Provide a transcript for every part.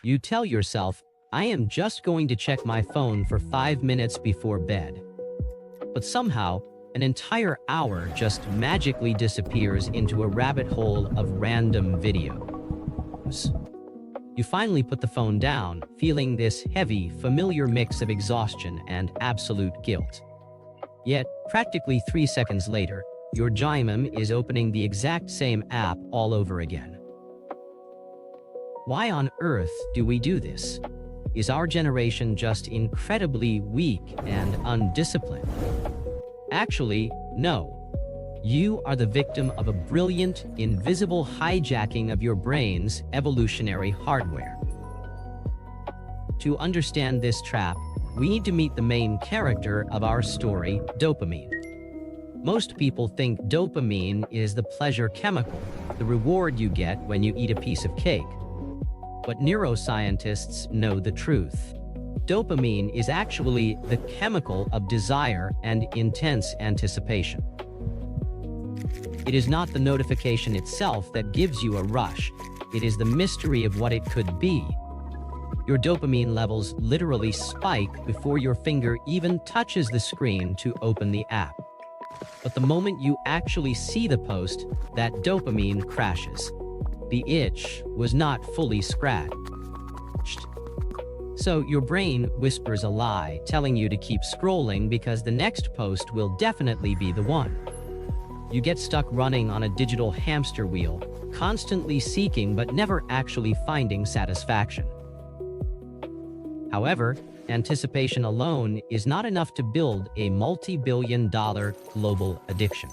You tell yourself, I am just going to check my phone for 5 minutes before bed. But somehow, an entire hour just magically disappears into a rabbit hole of random videos. You finally put the phone down, feeling this heavy, familiar mix of exhaustion and absolute guilt. Yet, practically 3 seconds later, your Jimem is opening the exact same app all over again. Why on earth do we do this? Is our generation just incredibly weak and undisciplined? Actually, no. You are the victim of a brilliant, invisible hijacking of your brain's evolutionary hardware. To understand this trap, we need to meet the main character of our story, dopamine. Most people think dopamine is the pleasure chemical, the reward you get when you eat a piece of cake. But neuroscientists know the truth. Dopamine is actually the chemical of desire and intense anticipation. It is not the notification itself that gives you a rush. It is the mystery of what it could be. Your dopamine levels literally spike before your finger even touches the screen to open the app. But the moment you actually see the post, that dopamine crashes. The itch was not fully scratched. So your brain whispers a lie, telling you to keep scrolling because the next post will definitely be the one. You get stuck running on a digital hamster wheel, constantly seeking but never actually finding satisfaction. However, anticipation alone is not enough to build a multi-billion-dollar global addiction.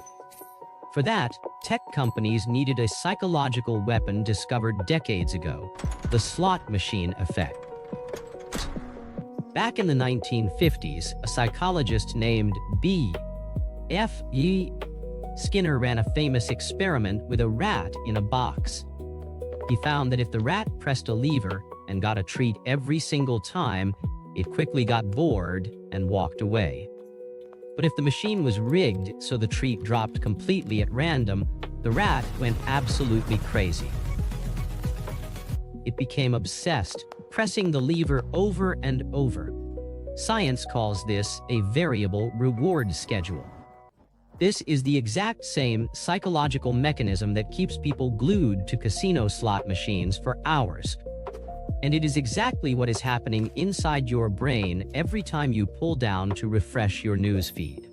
For that, tech companies needed a psychological weapon discovered decades ago, the slot machine effect. Back in the 1950s, a psychologist named B.F.E. Skinner ran a famous experiment with a rat in a box. He found that if the rat pressed a lever and got a treat every single time, it quickly got bored and walked away. But if the machine was rigged so the treat dropped completely at random, the rat went absolutely crazy. It became obsessed, pressing the lever over and over. Science calls this a variable reward schedule. This is the exact same psychological mechanism that keeps people glued to casino slot machines for hours. And it is exactly what is happening inside your brain every time you pull down to refresh your news feed.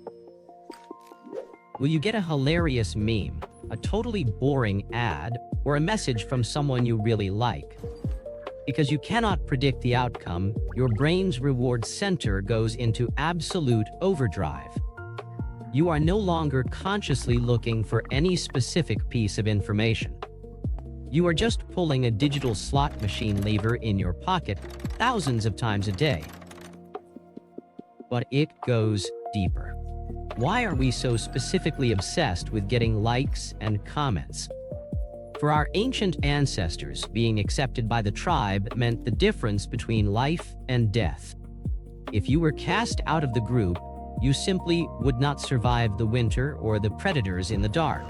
Will you get a hilarious meme, a totally boring ad, or a message from someone you really like? Because you cannot predict the outcome, your brain's reward center goes into absolute overdrive. You are no longer consciously looking for any specific piece of information. You are just pulling a digital slot machine lever in your pocket thousands of times a day. But it goes deeper. Why are we so specifically obsessed with getting likes and comments? For our ancient ancestors, being accepted by the tribe meant the difference between life and death. If you were cast out of the group, you simply would not survive the winter or the predators in the dark.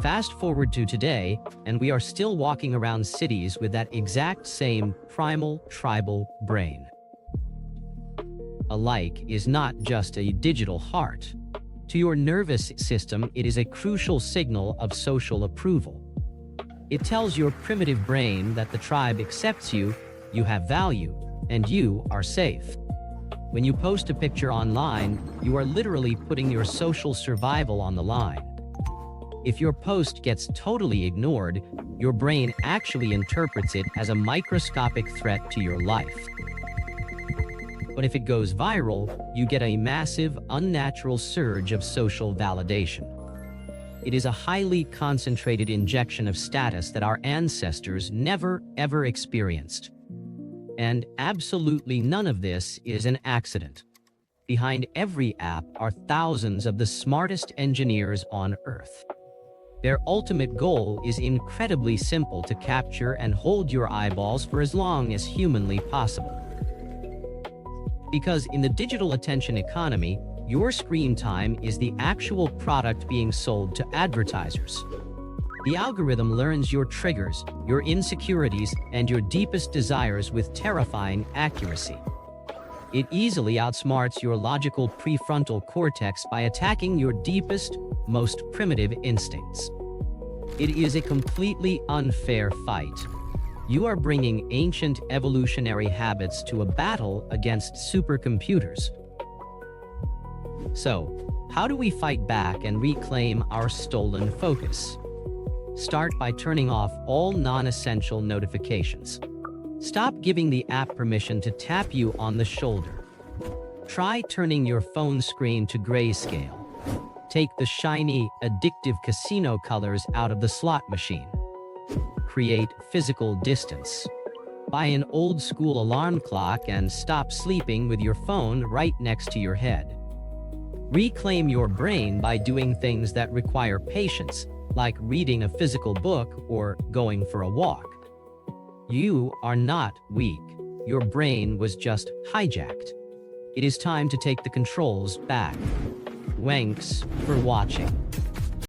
Fast forward to today, and we are still walking around cities with that exact same primal tribal brain. A like is not just a digital heart. To your nervous system, it is a crucial signal of social approval. It tells your primitive brain that the tribe accepts you, you have value, and you are safe. When you post a picture online, you are literally putting your social survival on the line. If your post gets totally ignored, your brain actually interprets it as a microscopic threat to your life. But if it goes viral, you get a massive, unnatural surge of social validation. It is a highly concentrated injection of status that our ancestors never, ever experienced. And absolutely none of this is an accident. Behind every app are thousands of the smartest engineers on Earth. Their ultimate goal is incredibly simple: to capture and hold your eyeballs for as long as humanly possible. Because in the digital attention economy, your screen time is the actual product being sold to advertisers. The algorithm learns your triggers, your insecurities, and your deepest desires with terrifying accuracy. It easily outsmarts your logical prefrontal cortex by attacking your deepest, most primitive instincts. It is a completely unfair fight. You are bringing ancient evolutionary habits to a battle against supercomputers. So, how do we fight back and reclaim our stolen focus? Start by turning off all non-essential notifications. Stop giving the app permission to tap you on the shoulder. Try turning your phone screen to grayscale. Take the shiny, addictive casino colors out of the slot machine. Create physical distance. Buy an old-school alarm clock and stop sleeping with your phone right next to your head. Reclaim your brain by doing things that require patience, like reading a physical book or going for a walk. You are not weak. Your brain was just hijacked. It is time to take the controls back. Thanks for watching.